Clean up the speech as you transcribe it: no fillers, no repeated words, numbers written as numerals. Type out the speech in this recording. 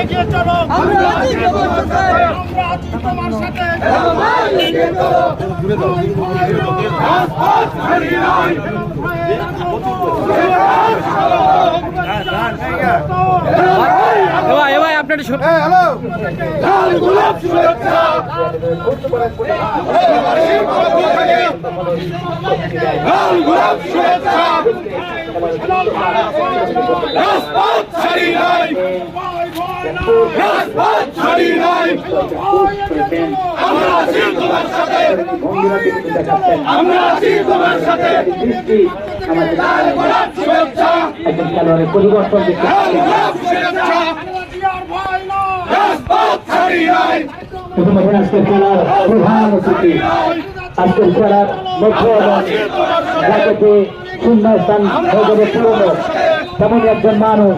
এগিয়ে চলো, আমরা আছি তোমার সাথে। ভাই আপনার লাল গোলাপ শুভেচ্ছা, লাল গোলাপ শুভেচ্ছা, রাজপথ ছাড়ি নাই, রাজপথ ছাড়ি নাই, আমরা আছি তোমার সাথে, আমরা আছি তোমার সাথে। লাল গোলাপ শুভেচ্ছা, পরিবর্তন লাল গোলাপ শুভেচ্ছা, রাজপথ ছাড়ি নাই। আজকের খেলার প্রধান অতিথি, আজকের খেলার মধ্য জগতে শূন্যস্থান হয়ে যাবে পুরনো তেমন একজন মানুষ।